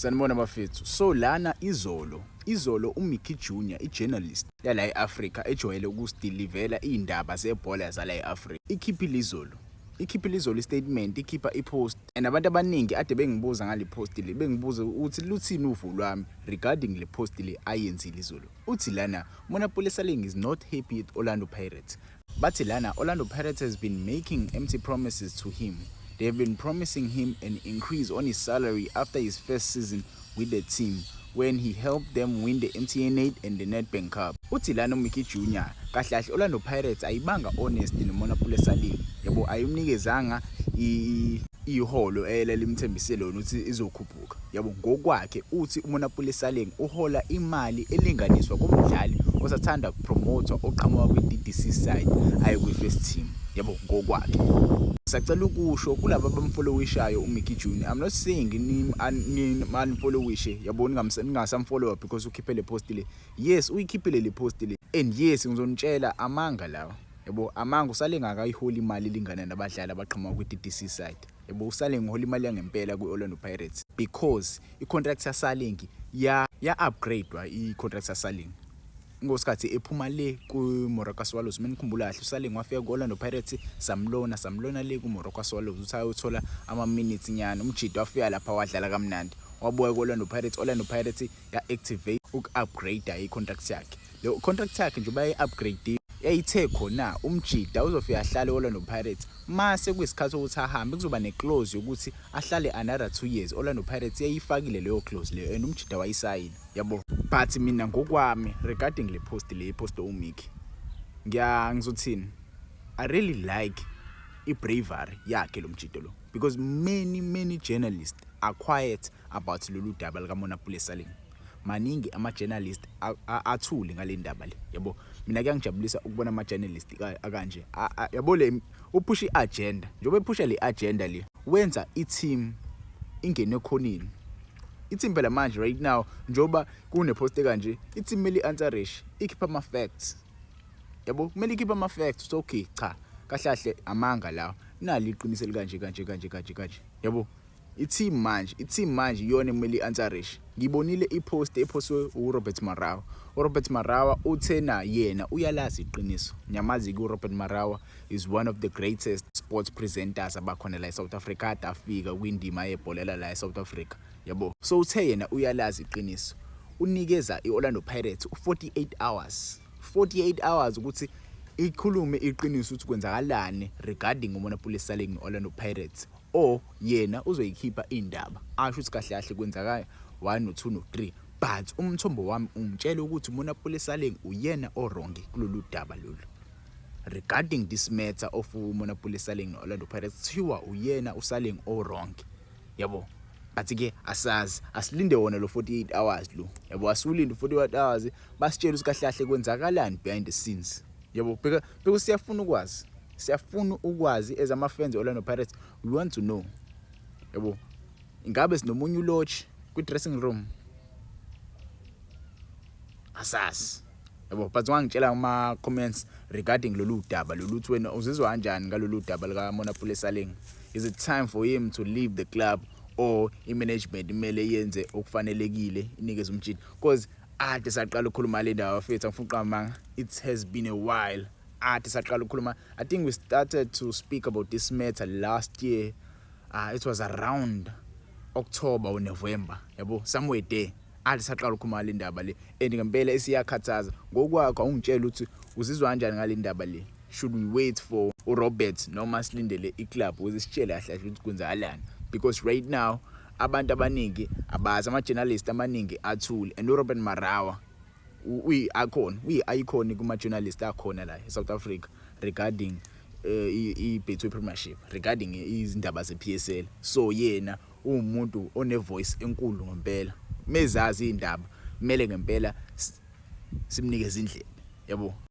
Sanibona bafethu. So lana izolo uMickey Junior ijournalist yala eAfrica ejwayele ukusidilivela indaba zebhola zala eAfrica. Ikhiphile izolo statement, ikhipha ipost and abantu abaningi ade bengibuza ngale post le, bengibuza ukuthi luthini uvo lwami regarding le post le ayenzile izolo. Uthi lana Monopoly Saling is not happy at Orlando Pirates. Bathi lana Orlando Pirates has been making empty promises to him. They have been promising him an increase on his salary after his first season with the team when he helped them win the MTN 8 and the Nedbank Cup. Uthi lana uMickey Junior kahle Orlando Pirates ayibanga honest noMonopoly Saling. Yabo ayimnikezanga iholo limthembise lona uthi izokhuphuka. Yabo ngokwakhe uthi uMonopoly Saling uhola imali elinganiswa kumdlali osathanda ukupromoter oqhamuka kwi-DDC side aye kwi-first team. Yabo ngokwakhe sacela ukusho kulabo abamfollowishayo uMickey Junior. I'm not saying ni unfollowishe yabo ningasamfollowa because ukhiphe le post le. Yes, uyikhiphile le post le and yes ngizonitshela amanga lawa. Yabo amanga uSaling akayihola imali lingana nabadlali abaqhamuka kwi-DDC side. Yabo uSaling uhola imali yangempela kwi-Orlando Pirates because i-contract yaSaling ya-upgrade i-contract yaSaling ngosikhathi ephuma le kuMoroka Swallows. Menikhumbula kahle uSaling wafika ku-Orlando Pirates samlona le kuMoroka Swallows uthi ayothola ama-minutes nyana. Umjidi wafika lapha wadlala kamnandi wabuya ku-Orlando Pirates. Orlando Pirates ya-activate uku-upgrade i-contract yakhe. Le contract yakhe nje bayi-upgrade yayithe khona umjidi uzofika ahlale Orlando Pirates mase kuyisikhathi ukuthi ahambe kuzoba ne-clause yokuthi ahlale another 2 years. Orlando Pirates yayifakile leyo clause leyo and umjidi wayisayina. Yabo but mina ngokwami regarding le post uMickey ngizothini, I really like i-bravery yakhe lo mjidi lo because many journalists are quiet about lolu daba lika Monopoly Saling. Maningi ama-journalist athule ngale ndaba le. Yabo mina kuyangijabulisa ukubona ama-journalist akanje yabo le upusha i-agenda. Njengoba ephusha le agenda le wenza i-team ingene khonini. I-team phela manje right now njengoba kunepost kanje i-team meli answerish ikhipha ama-facts. Yabo kumele ikhipha ama-facts so okay cha kahle amanga lawo nali iqiniso kanje. Yabo i-team manje iyona emeli answerish. Ngibonile i-post ephoswe uRobert Marawa. uRobert Marawa uthena yena uyalazi iqiniso. Nyamazi uRobert Marawa is one of the greatest sports presenters abakhona la eSouth Africa afika kwindima yebholela la eSouth Africa. Yabo so uthe yena uyalazi iqiniso. Unikeza iOrlando Pirates 48 hours ukuthi ikhulume iqiniso ukuthi kwenzakalani regarding uMonopoly Saling noOrlando Pirates or yena uzoyikhipha indaba asho ukuthi kahle kwenzakala 1 no 2 no 3 but umthombo wami ungitshela ukuthi uMonopoly Saling uyena orongi kulolu daba lolu regarding this matter of uMonopoly Saling noOrlando Pirates. Thiwa uyena uSaling orongi. Yabo bathi ke asilinde wona lo 48 hours lo. Yabo asulinde 48 hours basitshela ukuthi kahle kwenzakalani behind the scenes. Yabo because siyafuna ukwazi as ama-fans Orlando Pirates, we want to know. Yabo ingabe sinomunye ulodge kwi-dressing room asas. Yabo but wangitshela ama-comments regarding lolu daba lolu uthi wena uzizwa kanjani ngalolu daba lika Monopoly Saling. Is it time for him to leave the club or i-management imele yenze okufanelekile inikeze umjidi because ade saqala ukukhuluma le ndaba fethu angifuna uqamanga. It has been a while ade saqala ukukhuluma. I think we started to speak about this matter last year. It was around October or November. Yabo somewhere there ade saqala ukukhuluma le ndaba le and ngempela esiyakhathaza ngokwakho ungitshela ukuthi uzizwa kanjani ngale ndaba le. Should we wait for uRobert noma silindele iclub ukuze sitshele kahle ukuthi kwenzakalani because right now abantu abaningi abazi, ama-journalist amaningi athule and uRobert Marawa uyi-icon kuma-journalist akhona la eSouth Africa regarding i-Betway Premiership regarding izindaba ze-PSL. So yena umuntu one-voice enkulu ngempela. Mezazi indaba kumele ngempela simnikeze indlela. Yabo.